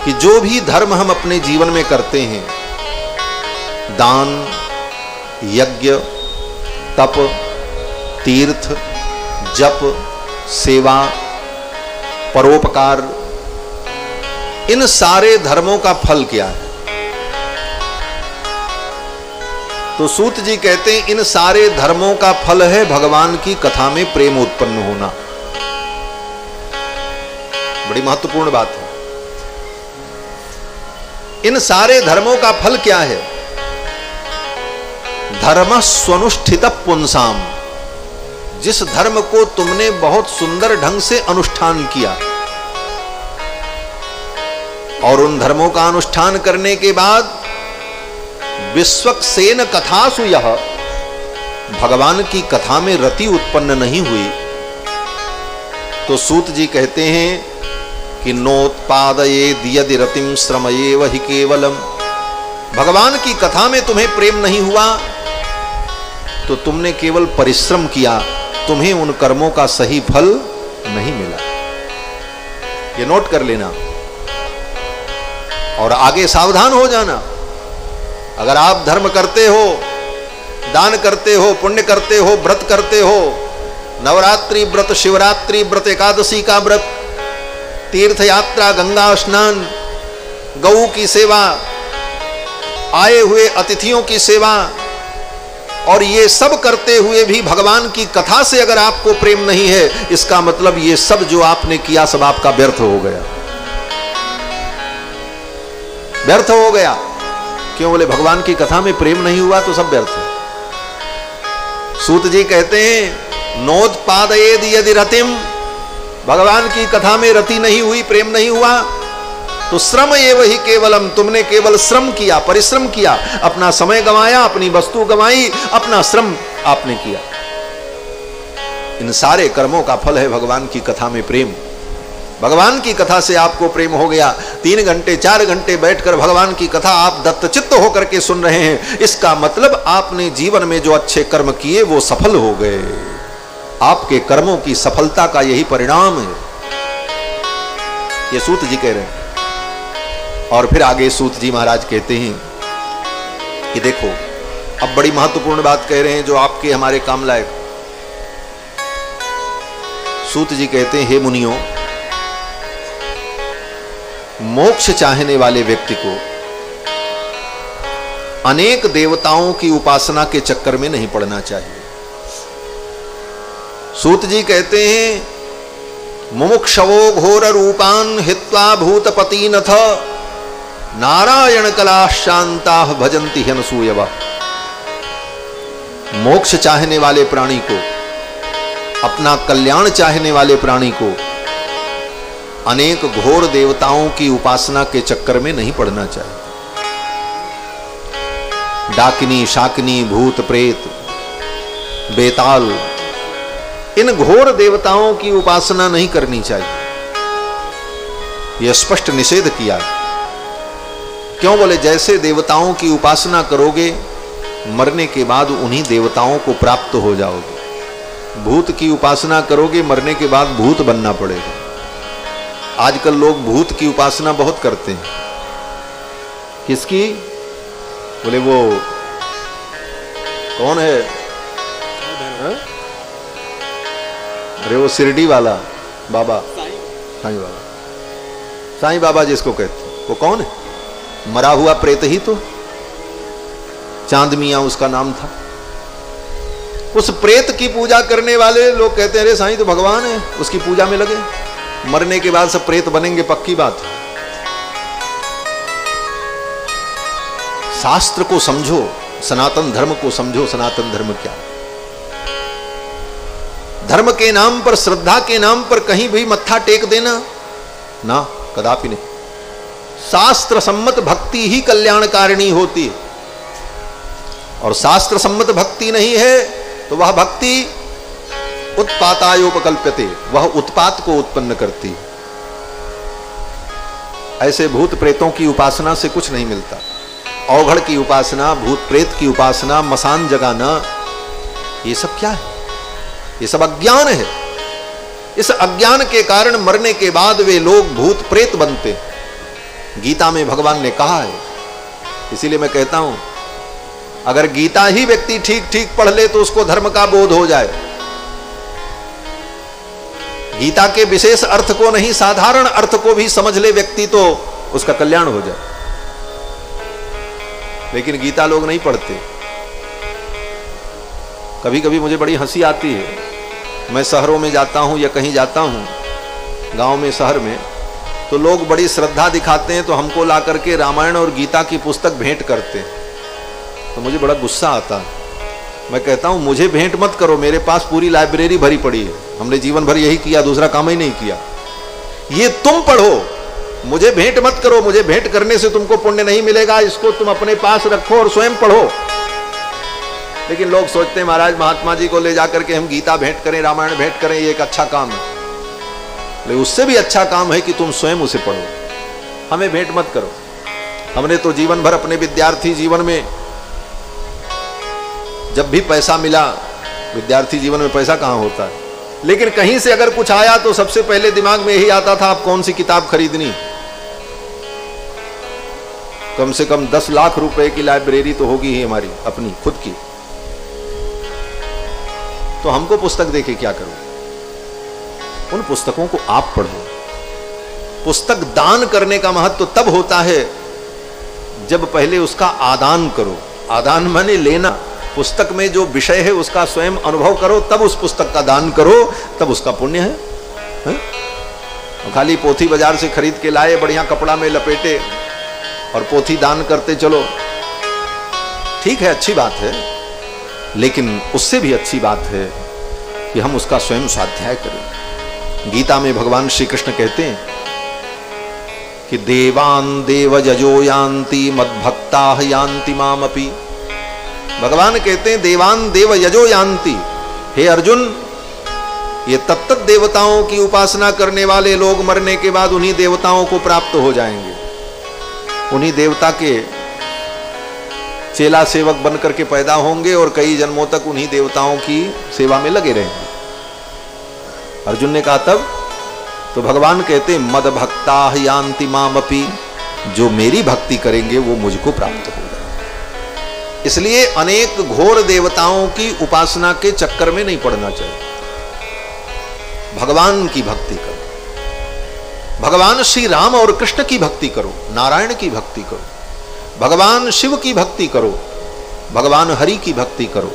कि जो भी धर्म हम अपने जीवन में करते हैं, दान, यज्ञ, तप, तीर्थ, जप, सेवा, परोपकार, इन सारे धर्मों का फल क्या है? तो सूत जी कहते हैं इन सारे धर्मों का फल है भगवान की कथा में प्रेम उत्पन्न होना। बड़ी महत्वपूर्ण बात है। इन सारे धर्मों का फल क्या है? धर्म स्वनुष्ठित पुंसाम, जिस धर्म को तुमने बहुत सुंदर ढंग से अनुष्ठान किया और उन धर्मों का अनुष्ठान करने के बाद विश्वक्सेन कथासु यह, भगवान की कथा में रति उत्पन्न नहीं हुई, तो सूत जी कहते हैं कि नोत्पादयेद यदि रतिम श्रमयेव हि केवलम, भगवान की कथा में तुम्हें प्रेम नहीं हुआ तो तुमने केवल परिश्रम किया, तुम्हें उन कर्मों का सही फल नहीं मिला। ये नोट कर लेना और आगे सावधान हो जाना। अगर आप धर्म करते हो, दान करते हो, पुण्य करते हो, व्रत करते हो, नवरात्रि व्रत, शिवरात्रि व्रत, एकादशी का व्रत, तीर्थ यात्रा, गंगा स्नान, गऊ की सेवा, आए हुए अतिथियों की सेवा, और ये सब करते हुए भी भगवान की कथा से अगर आपको प्रेम नहीं है, इसका मतलब ये सब जो आपने किया सब आपका व्यर्थ हो गया, व्यर्थ हो गया। क्यों? बोले भगवान की कथा में प्रेम नहीं हुआ तो सब व्यर्थ है। सूत जी कहते हैं नोत्पादयेद यदि रतिम, भगवान की कथा में रति नहीं हुई, प्रेम नहीं हुआ, तो श्रम एव ही केवलम, तुमने केवल श्रम किया, परिश्रम किया, अपना समय गंवाया, अपनी वस्तु गंवाई, अपना श्रम आपने किया। इन सारे कर्मों का फल है भगवान की कथा में प्रेम। भगवान की कथा से आपको प्रेम हो गया, 3 घंटे 4 घंटे बैठकर भगवान की कथा आप दत्तचित्त होकर के सुन रहे हैं, इसका मतलब आपने जीवन में जो अच्छे कर्म किए वो सफल हो गए। आपके कर्मों की सफलता का यही परिणाम है, ये सूत जी कह रहे हैं। और फिर आगे सूत जी महाराज कहते हैं कि देखो, अब बड़ी महत्वपूर्ण बात कह रहे हैं जो आपके हमारे काम लायक। सूत जी कहते हैं हे मुनियों, मोक्ष चाहने वाले व्यक्ति को अनेक देवताओं की उपासना के चक्कर में नहीं पड़ना चाहिए। सूत जी कहते हैं मुमुक्षवो घोर रूपान हित्वा भूतपतिनथ नारायण कला शांता भजन्ति ह्यनसूयवा। मोक्ष चाहने वाले प्राणी को, अपना कल्याण चाहने वाले प्राणी को अनेक घोर देवताओं की उपासना के चक्कर में नहीं पड़ना चाहिए। डाकिनी, शाकिनी, भूत, प्रेत, बेताल, इन घोर देवताओं की उपासना नहीं करनी चाहिए। यह स्पष्ट निषेध किया। क्यों? बोले जैसे देवताओं की उपासना करोगे, मरने के बाद उन्हीं देवताओं को प्राप्त हो जाओगे। भूत की उपासना करोगे, मरने के बाद भूत बनना पड़ेगा। आजकल लोग भूत की उपासना बहुत करते हैं। किसकी? बोले वो कौन है? अरे वो शिरडी वाला बाबा, साईं बाबा, साईं बाबा जिसको कहते हैं, वो कौन है? मरा हुआ प्रेत ही तो, चांद मियां उसका नाम था। उस प्रेत की पूजा करने वाले लोग कहते हैं अरे साईं तो भगवान है, उसकी पूजा में लगे। मरने के बाद सब प्रेत बनेंगे, पक्की बात है। शास्त्र को समझो, सनातन धर्म को समझो। सनातन धर्म क्या? धर्म के नाम पर, श्रद्धा के नाम पर कहीं भी मत्था टेक देना ना, कदापि नहीं। शास्त्र सम्मत भक्ति ही कल्याणकारिणी होती है, और शास्त्र सम्मत भक्ति नहीं है तो वह भक्ति उत्पातायोपकल्प्यते, वह उत्पात को उत्पन्न करती है। ऐसे भूत प्रेतों की उपासना से कुछ नहीं मिलता। औघड़ की उपासना, भूत प्रेत की उपासना, मसान जगाना, ये सब क्या है? ये सब अज्ञान है। इस अज्ञान के कारण मरने के बाद वे लोग भूत प्रेत बनते। गीता में भगवान ने कहा है। इसीलिए मैं कहता हूं, अगर गीता ही व्यक्ति ठीक ठीक पढ़ ले तो उसको धर्म का बोध हो जाए। गीता के विशेष अर्थ को नहीं, साधारण अर्थ को भी समझ ले व्यक्ति तो उसका कल्याण हो जाए। लेकिन गीता लोग नहीं पढ़ते। कभी कभी मुझे बड़ी हंसी आती है, मैं शहरों में जाता हूं या कहीं जाता हूं, गांव में, शहर में, तो लोग बड़ी श्रद्धा दिखाते हैं तो हमको ला करके रामायण और गीता की पुस्तक भेंट करते हैं। तो मुझे बड़ा गुस्सा आता है। मैं कहता हूं मुझे भेंट मत करो, मेरे पास पूरी लाइब्रेरी भरी पड़ी है, हमने जीवन भर यही किया, दूसरा काम ही नहीं किया। ये तुम पढ़ो, मुझे भेंट मत करो, मुझे भेंट करने से तुमको पुण्य नहीं मिलेगा, इसको तुम अपने पास रखो और स्वयं पढ़ो। लेकिन लोग सोचते हैं महाराज महात्मा जी को ले जाकर के हम गीता भेंट करें, रामायण भेंट करें, ये एक अच्छा काम है। लेकिन उससे भी अच्छा काम है कि तुम स्वयं उसे पढ़ो, हमें भेंट मत करो। हमने तो जीवन भर अपने विद्यार्थी जीवन में जब भी पैसा मिला, विद्यार्थी जीवन में पैसा कहां होता है, लेकिन कहीं से अगर कुछ आया तो सबसे पहले दिमाग में यही आता था आप कौन सी किताब खरीदनी। कम से कम 10 लाख रुपए की लाइब्रेरी तो होगी ही हमारी अपनी खुद की। तो हमको पुस्तक देके क्या करो? उन पुस्तकों को आप पढ़ो। पुस्तक दान करने का महत्व तब होता है जब पहले उसका आदान करो। आदान माने लेना। पुस्तक में जो विषय है उसका स्वयं अनुभव करो, तब उस पुस्तक का दान करो, तब उसका पुण्य है? खाली पोथी बाजार से खरीद के लाए, बढ़िया कपड़ा में लपेटे और पोथी दान करते चलो, ठीक है, अच्छी बात है, लेकिन उससे भी अच्छी बात है कि हम उसका स्वयं स्वाध्याय करें। गीता में भगवान श्री कृष्ण कहते हैं कि देवान देव यजो यान्ति मद्भक्ता यान्ति मामपि। भगवान कहते हैं देवान देव यजो यान्ति। हे अर्जुन, ये तत्त देवताओं की उपासना करने वाले लोग मरने के बाद उन्हीं देवताओं को प्राप्त हो जाएंगे, उन्हीं देवता के चेला सेवक बनकर के पैदा होंगे और कई जन्मों तक उन्हीं देवताओं की सेवा में लगे रहेंगे। अर्जुन ने कहा तब? तो भगवान कहते मद भक्ता यान्ति मामपि, जो मेरी भक्ति करेंगे वो मुझको प्राप्त होगा। इसलिए अनेक घोर देवताओं की उपासना के चक्कर में नहीं पड़ना चाहिए। भगवान की भक्ति करो, भगवान श्री राम और कृष्ण की भक्ति करो, नारायण की भक्ति करो, भगवान शिव की भक्ति करो, भगवान हरि की भक्ति करो,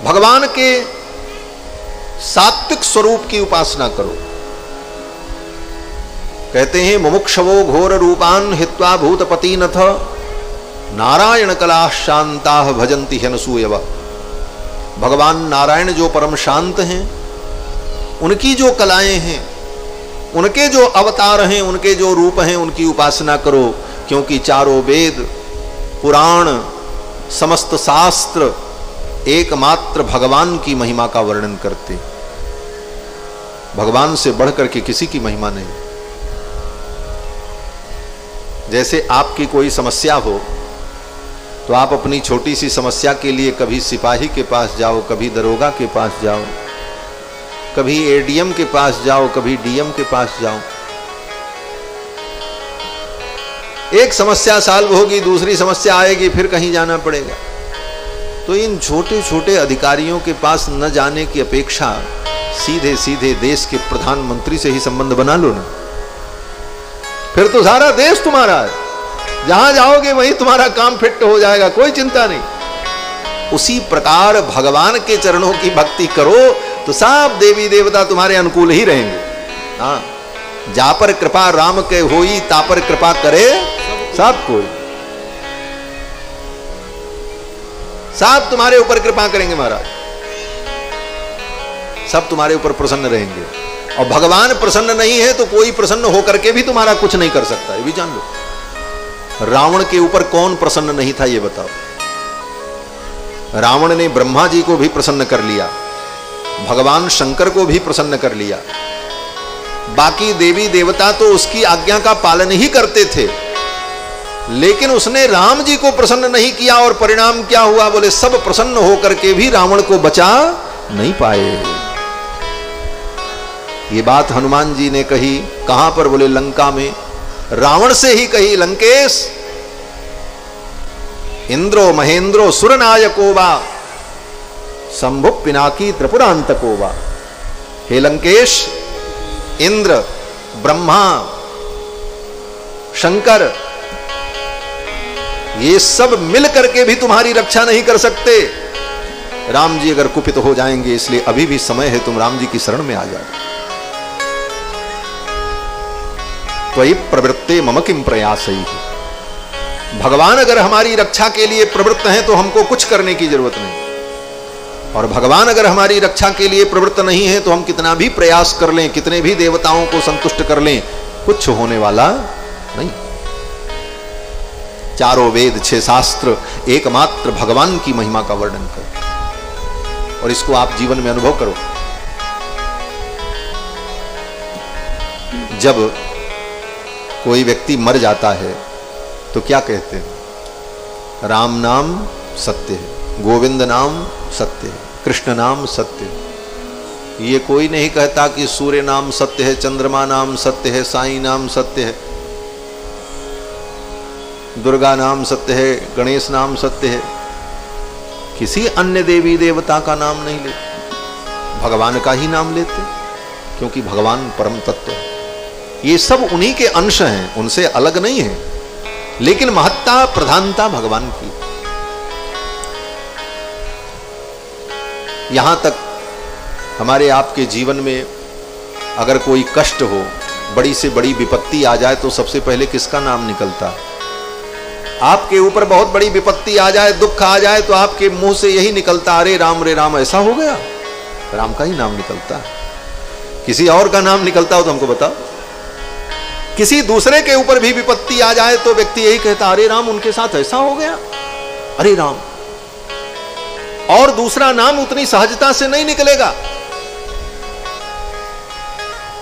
भगवान के सात्विक स्वरूप की उपासना करो। कहते हैं मुमुक्षवो घोर रूपान हित्वा भूतपतिनथ नारायण कला शांता भजंती ह्यनसूयव। भगवान नारायण जो परम शांत हैं, उनकी जो कलाएं हैं, उनके जो अवतार हैं, उनके जो रूप हैं, उनकी उपासना करो, क्योंकि चारों वेद, पुराण, समस्त शास्त्र एकमात्र भगवान की महिमा का वर्णन करते। भगवान से बढ़कर के किसी की महिमा नहीं। जैसे आपकी कोई समस्या हो तो आप अपनी छोटी सी समस्या के लिए कभी सिपाही के पास जाओ, कभी दरोगा के पास जाओ, कभी एडीएम के पास जाओ, कभी डीएम के पास जाओ। एक समस्या सॉल्व होगी, दूसरी समस्या आएगी, फिर कहीं जाना पड़ेगा। तो इन छोटे छोटे अधिकारियों के पास न जाने की अपेक्षा सीधे सीधे देश के प्रधानमंत्री से ही संबंध बना लो ना, फिर तो सारा देश तुम्हारा है। जहां जाओगे वहीं तुम्हारा काम फिट हो जाएगा, कोई चिंता नहीं। उसी प्रकार भगवान के चरणों की भक्ति करो तो सब देवी देवता तुम्हारे अनुकूल ही रहेंगे। हाँ, जा पर कृपा राम के होई, ता पर कृपा करे सब कोई। सब तुम्हारे ऊपर कृपा करेंगे महाराज, सब तुम्हारे ऊपर प्रसन्न रहेंगे। और भगवान प्रसन्न नहीं है तो कोई प्रसन्न होकर के भी तुम्हारा कुछ नहीं कर सकता, ये भी जान लो। रावण के ऊपर कौन प्रसन्न नहीं था ये बताओ? रावण ने ब्रह्मा जी को भी प्रसन्न कर लिया, भगवान शंकर को भी प्रसन्न कर लिया, बाकी देवी देवता तो उसकी आज्ञा का पालन ही करते थे, लेकिन उसने राम जी को प्रसन्न नहीं किया। और परिणाम क्या हुआ? बोले सब प्रसन्न होकर के भी रावण को बचा नहीं पाए। ये बात हनुमान जी ने कही कहां पर? बोले लंका में। रावण से ही कही, लंकेश इंद्रो महेंद्रो सुरनायको वा शंभु पिनाकी त्रिपुरांतको वा। हे लंकेश, इंद्र, ब्रह्मा, शंकर, ये सब मिल करके भी तुम्हारी रक्षा नहीं कर सकते। राम जी अगर कुपित हो जाएंगे, इसलिए अभी भी समय है, तुम राम जी की शरण में आ जाओ। त्वयि प्रवृत्ते मम किम प्रयासैः। भगवान अगर हमारी रक्षा के लिए प्रवृत्त हैं तो हमको कुछ करने की जरूरत नहीं, और भगवान अगर हमारी रक्षा के लिए प्रवृत्त नहीं है तो हम कितना भी प्रयास कर लें, कितने भी देवताओं को संतुष्ट कर लें, कुछ होने वाला नहीं। चारों वेद, 6 शास्त्र एकमात्र भगवान की महिमा का वर्णन करते हैं, और इसको आप जीवन में अनुभव करो। जब कोई व्यक्ति मर जाता है तो क्या कहते हैं? राम नाम सत्य है, गोविंद नाम सत्य है, कृष्ण नाम सत्य है। ये कोई नहीं कहता कि सूर्य नाम सत्य है, चंद्रमा नाम सत्य है, साईं नाम सत्य है, दुर्गा नाम सत्य है, गणेश नाम सत्य है। किसी अन्य देवी देवता का नाम नहीं लेते, भगवान का ही नाम लेते, क्योंकि भगवान परम तत्व है। ये सब उन्हीं के अंश हैं, उनसे अलग नहीं है, लेकिन महत्ता प्रधानता भगवान की। यहां तक हमारे आपके जीवन में अगर कोई कष्ट हो, बड़ी से बड़ी विपत्ति आ जाए, तो सबसे पहले किसका नाम निकलता है? आपके ऊपर बहुत बड़ी विपत्ति आ जाए, दुख आ जाए, तो आपके मुंह से यही निकलता, अरे राम ऐसा हो गया। राम का ही नाम निकलता है। किसी और का नाम निकलता हो तो हमको बताओ। किसी दूसरे के ऊपर भी विपत्ति आ जाए तो व्यक्ति यही कहता, अरे राम उनके साथ ऐसा हो गया, अरे राम। और दूसरा नाम उतनी सहजता से नहीं निकलेगा।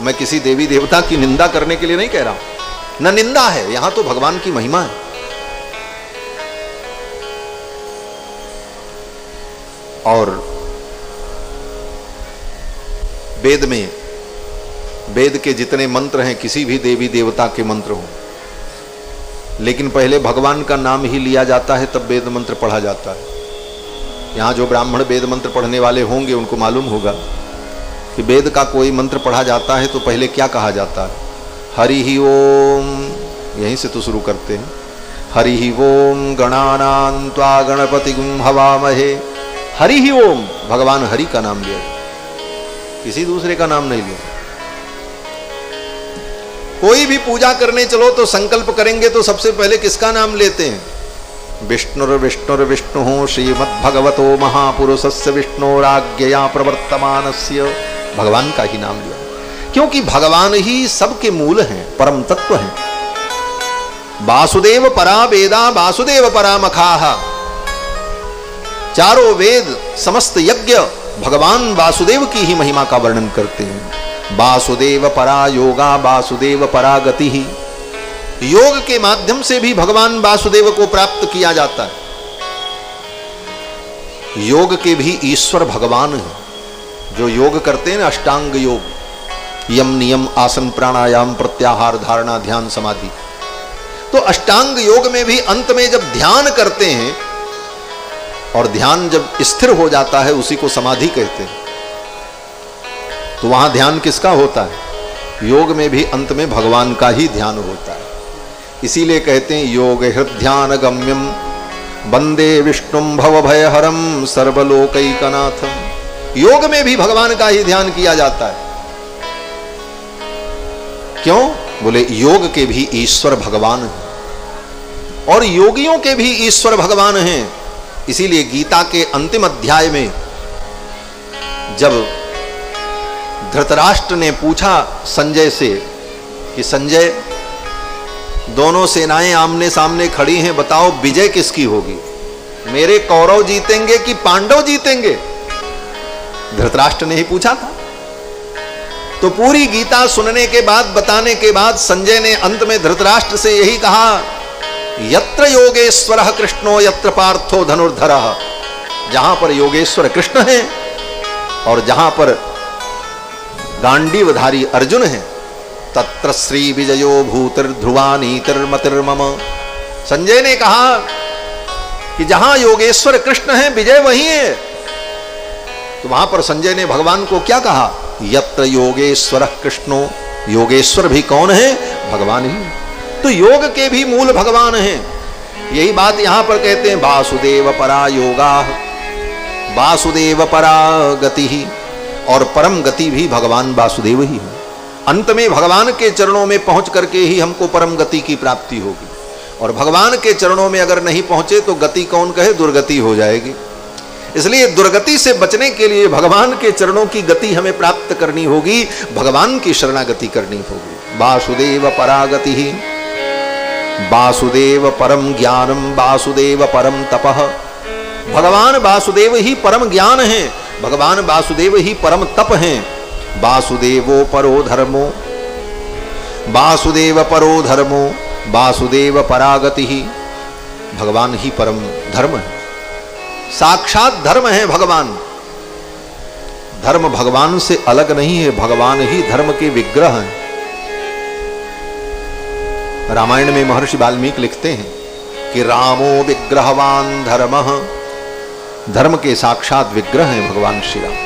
मैं किसी देवी देवता की निंदा करने के लिए नहीं कह रहा हूं, न निंदा है, यहां तो भगवान की महिमा है। और वेद में, वेद के जितने मंत्र हैं, किसी भी देवी देवता के मंत्र हों, लेकिन पहले भगवान का नाम ही लिया जाता है, तब वेद मंत्र पढ़ा जाता है। यहाँ जो ब्राह्मण वेद मंत्र पढ़ने वाले होंगे उनको मालूम होगा कि वेद का कोई मंत्र पढ़ा जाता है तो पहले क्या कहा जाता है? हरि ही ओम, यहीं से तो शुरू करते हैं। हरि ही ओम गणानां त्वा गणपतिगुं हवामहे। हरि ही ओम, भगवान हरि का नाम लिया, किसी दूसरे का नाम नहीं लिया। कोई भी पूजा करने चलो तो संकल्प करेंगे तो सबसे पहले किसका नाम लेते हैं? विष्णुर्विष्णुर्विष्णुः श्रीमद्भगवतो महापुरुषस्य विष्णोराज्ञया प्रवर्तमानस्य। भगवान का ही नाम लिया, क्योंकि भगवान ही सबके मूल हैं, परम तत्व हैं। वासुदेव परा वेदा वासुदेव परा मखाः। चारों वेद, समस्त यज्ञ भगवान वासुदेव की ही महिमा का वर्णन करते हैं। वासुदेव परा योगा वासुदेव परा गति ही। योग के माध्यम से भी भगवान वासुदेव को प्राप्त किया जाता है। योग के भी ईश्वर भगवान है। जो योग करते हैं ना, अष्टांग योग, यम नियम आसन प्राणायाम प्रत्याहार धारणा ध्यान समाधि, तो अष्टांग योग में भी अंत में जब ध्यान करते हैं, और ध्यान जब स्थिर हो जाता है उसी को समाधि कहते हैं, तो वहां ध्यान किसका होता है? योग में भी अंत में भगवान का ही ध्यान होता है। इसीलिए कहते हैं योग हृद्यान गम्यम वंदे विष्णुम भवभयहरम सर्वलोकैकनाथम। योग में भी भगवान का ही ध्यान किया जाता है। क्यों? बोले योग के भी ईश्वर भगवान हैं और योगियों के भी ईश्वर भगवान हैं। इसीलिए गीता के अंतिम अध्याय में जब धृतराष्ट्र ने पूछा संजय से कि संजय, दोनों सेनाएं आमने सामने खड़ी हैं, बताओ विजय किसकी होगी? मेरे कौरव जीतेंगे कि पांडव जीतेंगे? धृतराष्ट्र ने ही पूछा था। तो पूरी गीता सुनने के बाद, बताने के बाद संजय ने अंत में धृतराष्ट्र से यही कहा, यत्र योगेश्वरः कृष्णो यत्र पार्थो धनुर्धरः। जहां पर योगेश्वर कृष्ण है और जहां पर गांडीवधारी अर्जुन है। तत्र श्री विजयो भूतिर्ध्रुवानीतिर्मतिर्मम। संजय ने कहा कि जहां योगेश्वर कृष्ण है विजय वहीं है। तो वहां पर संजय ने भगवान को क्या कहा? यत्र योगेश्वर कृष्णो, योगेश्वर भी कौन है? भगवान ही। तो योग के भी मूल भगवान हैं। यही बात यहां पर कहते हैं वासुदेव परा योगा, वासुदेव परा गति ही, और परम गति भी भगवान वासुदेव ही है। अंत में भगवान के चरणों में पहुंच करके ही हमको परम गति की प्राप्ति होगी, और भगवान के चरणों में अगर नहीं पहुंचे तो गति कौन कहे, दुर्गति हो जाएगी। इसलिए दुर्गति से बचने के लिए भगवान के चरणों की गति हमें प्राप्त करनी होगी, भगवान की शरणागति करनी होगी। वासुदेव परागति ही, वासुदेव परम ज्ञानम, वासुदेव परम तपः। भगवान वासुदेव ही परम ज्ञान है, भगवान वासुदेव ही परम तप हैं। वासुदेवो परो धर्मो, वासुदेव परो धर्मो, वासुदेव परागति ही। भगवान ही परम धर्म है, साक्षात धर्म है भगवान। धर्म भगवान से अलग नहीं है, भगवान ही धर्म के विग्रह हैं। रामायण में महर्षि वाल्मीकि लिखते हैं कि रामो विग्रहवान धर्मः, धर्म के साक्षात विग्रह हैं भगवान श्री राम।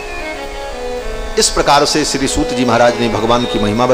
इस प्रकार से श्री सूत जी महाराज ने भगवान की महिमा